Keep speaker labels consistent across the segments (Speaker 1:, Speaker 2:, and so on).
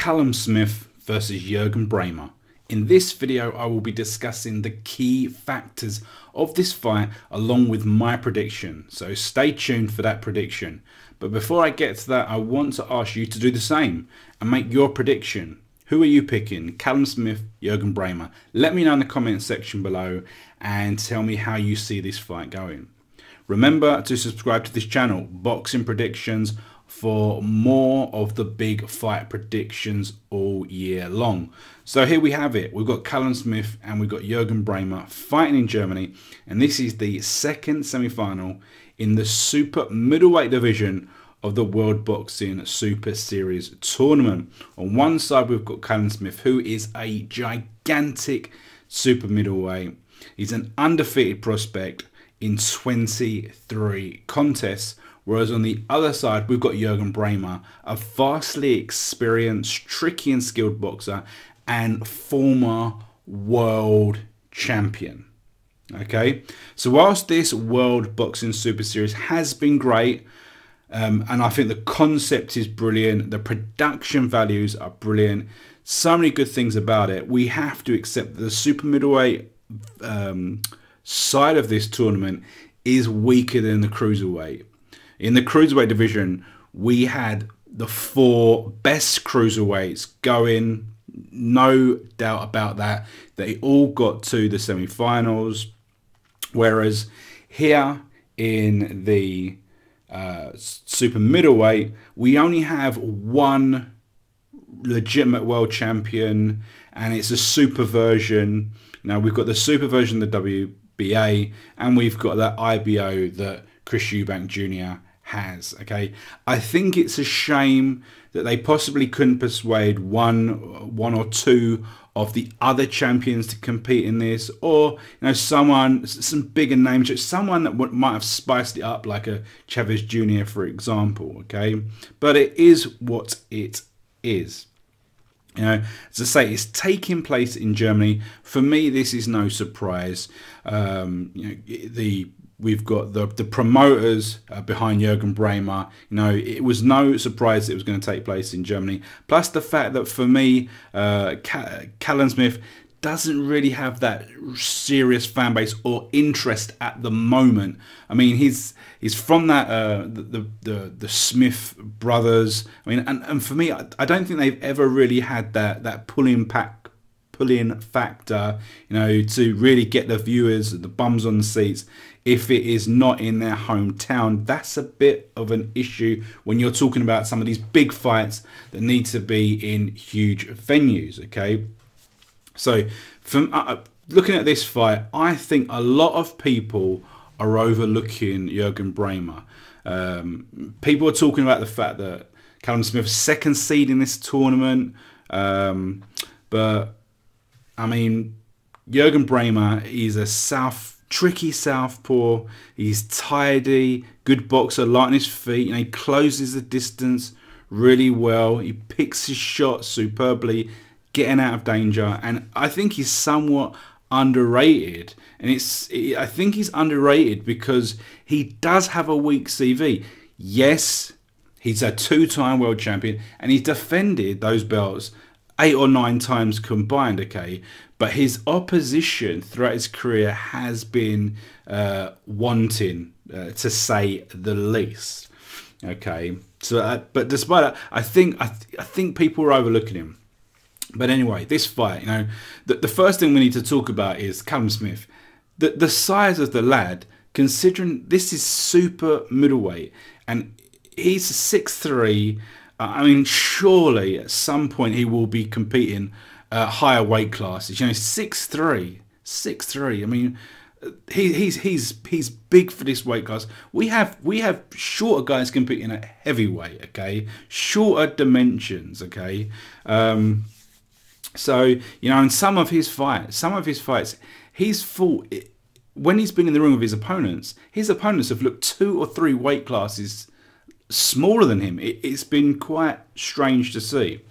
Speaker 1: Callum Smith versus Juergen Braehmer. In this video, I will be discussing the key factors of this fight along with my prediction. So stay tuned for that prediction. But before I get to that, I want to ask you to do the same and make your prediction. Who are you picking? Callum Smith, Juergen Braehmer? Let me know in the comments section below and tell me how you see this fight going. Remember to subscribe to this channel, Boxing Predictions, for more of the big fight predictions all year long. So here we have it. We've got Callum Smith and we've got Juergen Braehmer fighting in Germany, and this is the second semi-final in the super middleweight division of the World Boxing Super Series tournament. On one side we've got Callum Smith, who is a gigantic super middleweight. He's an undefeated prospect in 23 contests. Whereas on the other side, we've got Juergen Braehmer, a vastly experienced, tricky and skilled boxer and former world champion. Okay, so whilst this World Boxing Super Series has been great, and I think the concept is brilliant, the production values are brilliant, so many good things about it, we have to accept that the super middleweight side of this tournament is weaker than the cruiserweight. In the cruiserweight division, we had the four best cruiserweights going, no doubt about that. They all got to the semi-finals, whereas here in the super middleweight, we only have one legitimate world champion, and it's a super version. Now we've got the super version of the WBA, and we've got that IBO that Chris Eubank Jr. has. Okay, I think it's a shame that they possibly couldn't persuade one or two of the other champions to compete in this, or some bigger names, just someone that might have spiced it up, like a Chavez Jr. for example. Okay, but it is what it is. As I say, it's taking place in Germany. For me, this is no surprise. We've got the promoters behind Juergen Braehmer. It was no surprise it was going to take place in Germany. Plus the fact that for me, Callum Smith doesn't really have that serious fan base or interest at the moment. I mean, he's from that the Smith brothers. I mean, and for me, I don't think they've ever really had that pull-in factor, to really get the viewers, the bums on the seats, if it is not in their hometown. That's a bit of an issue when you're talking about some of these big fights that need to be in huge venues. Okay, so from looking at this fight, I think a lot of people are overlooking Juergen Braehmer. People are talking about the fact that Callum Smith's second seed in this tournament, but I mean, Juergen Braehmer is a tricky southpaw. He's tidy, good boxer, light on his feet. He closes the distance really well. He picks his shots superbly, getting out of danger. And I think he's somewhat underrated. And I think he's underrated because he does have a weak CV. Yes, he's a two-time world champion, and he's defended those belts 8 or 9 times combined. Okay, but his opposition throughout his career has been wanting, to say the least. Okay, so but despite that, I think people are overlooking him. But anyway, this fight, the first thing we need to talk about is Callum Smith. The size of the lad, considering this is super middleweight, and he's 6'3". I mean, surely at some point he will be competing higher weight classes. 6'3", 6'3". I mean, he's big for this weight class. We have shorter guys competing at heavyweight. Okay, shorter dimensions. Okay, so in some of his fights, he's fought when he's been in the ring with his opponents. His opponents have looked 2 or 3 weight classes smaller than him. It's been quite strange to see.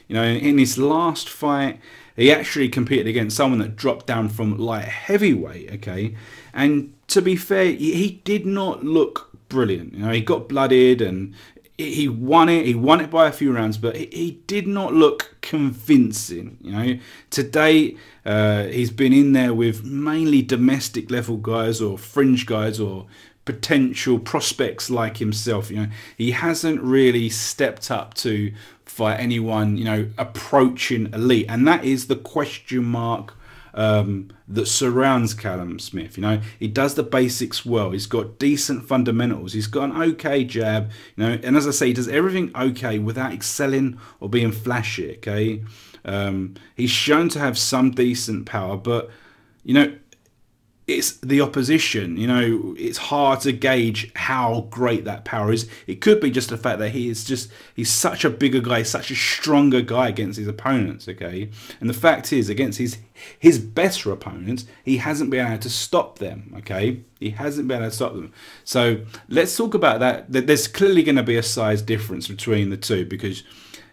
Speaker 1: In his last fight, he actually competed against someone that dropped down from light heavyweight. Okay, and to be fair, he did not look brilliant. He got blooded, and he won it. He won it by a few rounds, but he did not look convincing. You know, today he's been in there with mainly domestic level guys or fringe guys or potential prospects like himself. You know, he hasn't really stepped up to fight anyone, you know, approaching elite, and that is the question mark that surrounds Callum Smith. You know, he does the basics well. He's got decent fundamentals. He's got an okay jab, you know, and as I say, he does everything okay without excelling or being flashy. Okay, he's shown to have some decent power, but you know, it's the opposition. You know, it's hard to gauge how great that power is. It could be just the fact that he's such a bigger guy, such a stronger guy against his opponents. Okay, and the fact is, against his better opponents, he hasn't been able to stop them. Okay, he hasn't been able to stop them. So let's talk about that. There's clearly going to be a size difference between the two because,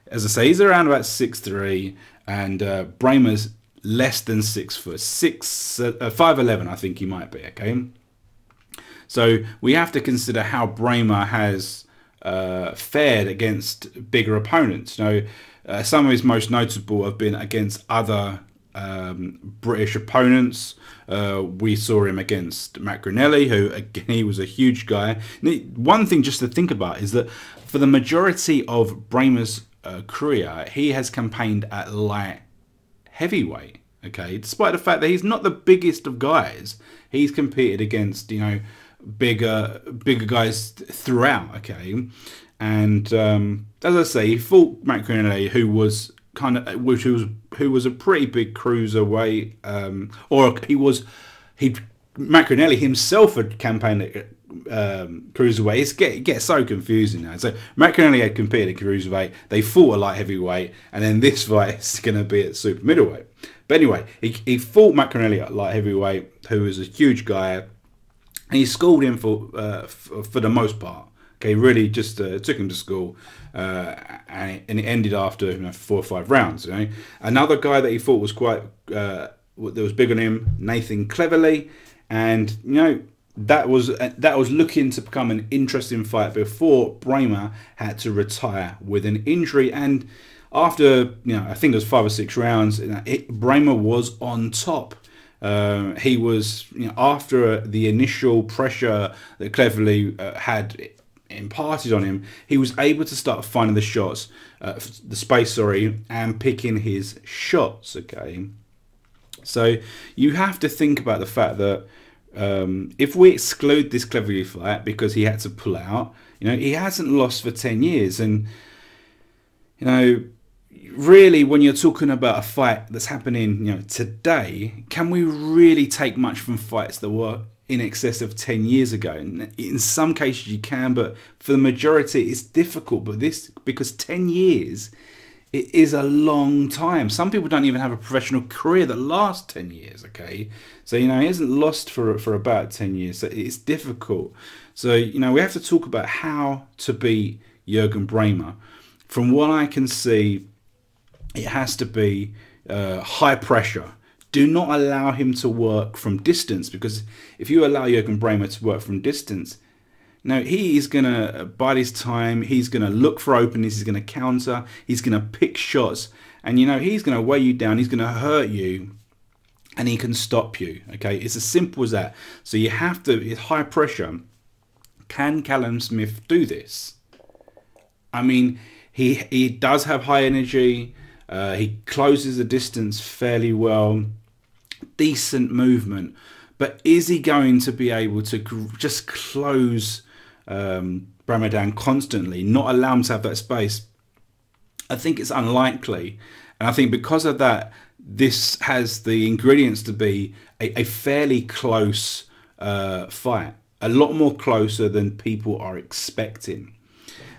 Speaker 1: as I say, he's around about 6'3", and Braehmer's less than 6 foot, 5'11", I think he might be. Okay, so we have to consider how Braehmer has fared against bigger opponents. You know, some of his most notable have been against other British opponents. We saw him against Matt Granelli, who again, he was a huge guy. One thing just to think about is that for the majority of Braehmer's career, he has campaigned at light heavyweight. Okay, despite the fact that he's not the biggest of guys, he's competed against, you know, bigger guys throughout. Okay, and as I say, he fought Matt Granelli, who was who was a pretty big cruiserweight, Matt Granelli himself had campaigned at cruiserweight. It gets so confusing now. So Matt Granelli had competed at cruiserweight, they fought at light heavyweight, and then this fight is going to be at super middleweight. But anyway, he fought Matt Granelli at light heavyweight, who was a huge guy, and he schooled him for the most part. Okay, really just took him to school, and it ended after 4 or 5 rounds. You know, another guy that he thought was quite that was big on him, Nathan Cleverly, and you know, that was looking to become an interesting fight before Braehmer had to retire with an injury. And after, you know, I think it was 5 or 6 rounds, Braehmer was on top. He was, you know, after the initial pressure that Cleverly had imparted on him, he was able to start finding the shots, the space, sorry, and picking his shots. Okay, so you have to think about the fact that if we exclude this Cleverly fight because he had to pull out, you know, he hasn't lost for 10 years, and you know, really, when you're talking about a fight that's happening, you know, today, can we really take much from fights that were in excess of 10 years ago? And in some cases you can, but for the majority it's difficult. But this, because 10 years, it is a long time. Some people don't even have a professional career that lasts 10 years. Okay, so you know, he hasn't lost for about 10 years, so it's difficult. So you know, we have to talk about how to beat Jürgen Brähmer. From what I can see, it has to be high pressure. Do not allow him to work from distance, because if you allow Jürgen Brähmer to work from distance, now he is going to bide his time. He's going to look for openings. He's going to counter. He's going to pick shots. And, you know, he's going to weigh you down. He's going to hurt you. And he can stop you. Okay, it's as simple as that. So you have to, it's high pressure. Can Callum Smith do this? I mean, he does have high energy. He closes the distance fairly well. Decent movement. But is he going to be able to just close Brähmer down constantly, not allow him to have that space? I think it's unlikely. And I think because of that, this has the ingredients to be a fairly close fight. A lot more closer than people are expecting.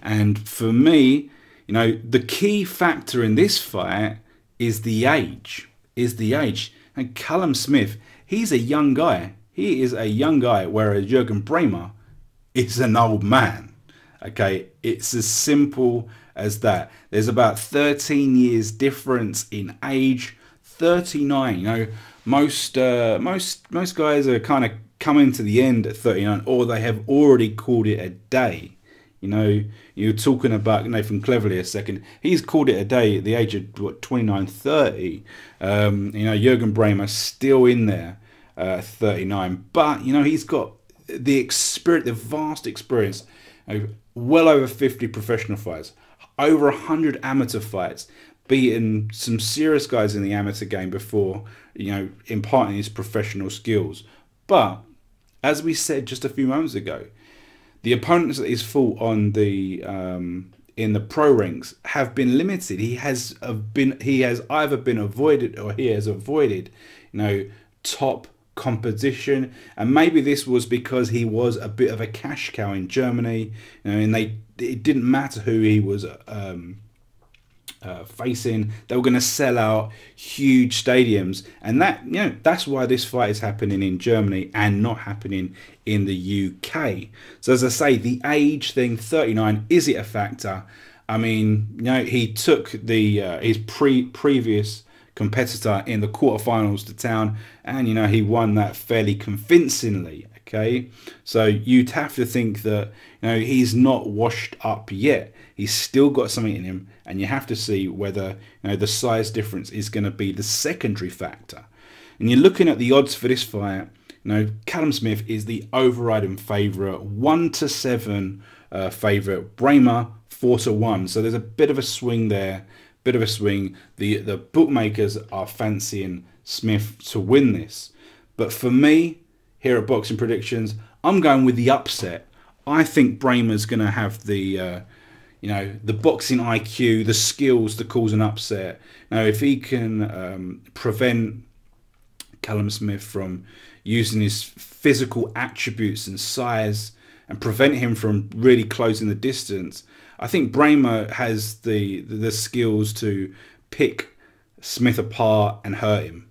Speaker 1: And for me, you know, the key factor in this fight is the age. And Callum Smith, he's a young guy. He is a young guy, whereas Jürgen Brähmer is an old man. Okay, it's as simple as that. There's about 13 years difference in age. 39. You know, most guys are kind of coming to the end at 39, or they have already called it a day. You know, you're talking about Nathan Cleverly a second. He's called it a day at the age of, what, 29, 30. You know, Jürgen Brähmer still in there, 39. But, you know, he's got the experience, the vast experience, well over 50 professional fights, over 100 amateur fights, beating some serious guys in the amateur game before, you know, imparting his professional skills. But, as we said just a few moments ago, the opponents that he's fought on the in the pro ranks have been limited. He has either been avoided, or he has avoided, you know, top competition. And maybe this was because he was a bit of a cash cow in Germany, you know, and it didn't matter who he was facing. They were going to sell out huge stadiums, and that, you know, that's why this fight is happening in Germany and not happening in the UK. So as I say, the age thing, 39, is it a factor? I mean, you know, he took the his previous competitor in the quarterfinals to town, and, you know, he won that fairly convincingly. Okay, so you'd have to think that, you know, he's not washed up yet. He's still got something in him, and you have to see whether, you know, the size difference is going to be the secondary factor. And you're looking at the odds for this fight. You know, Callum Smith is the overriding favourite, 1-7 favourite. Braehmer 4-1. So there's a bit of a swing there, bit of a swing. The bookmakers are fancying Smith to win this, but for me, here at Boxing Predictions, I'm going with the upset. I think Braehmer's going to have the, you know, the boxing IQ, the skills to cause an upset. Now, if he can prevent Callum Smith from using his physical attributes and size, and prevent him from really closing the distance, I think Braehmer has the skills to pick Smith apart and hurt him.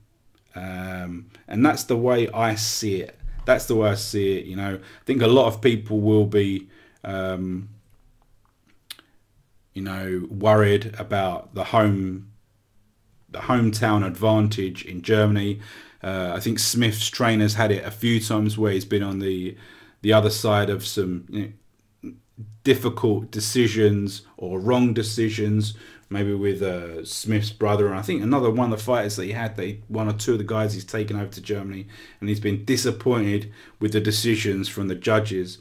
Speaker 1: And that's the way I see it. That's the way I see it. You know, I think a lot of people will be, you know, worried about the hometown advantage in Germany. I think Smith's trainers had it a few times where he's been on the other side of some, you know, difficult decisions or wrong decisions, maybe with Smith's brother, and I think another one of the fighters that he had, one or two of the guys he's taken over to Germany, and he's been disappointed with the decisions from the judges.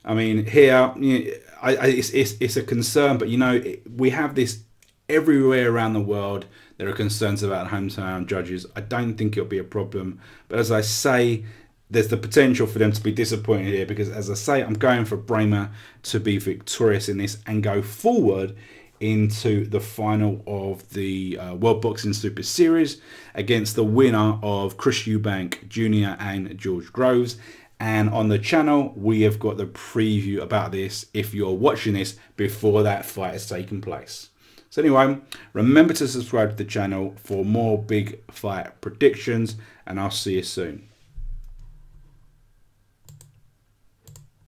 Speaker 1: I mean, here, you know, it's a concern, but, you know, we have this everywhere around the world. There are concerns about hometown judges. I don't think it'll be a problem, but as I say, there's the potential for them to be disappointed here, because, as I say, I'm going for Braehmer to be victorious in this and go forward into the final of the World Boxing Super Series against the winner of Chris Eubank Jr. and George Groves. And on the channel, we have got the preview about this if you're watching this before that fight has taken place. So anyway, remember to subscribe to the channel for more big fight predictions, and I'll see you soon.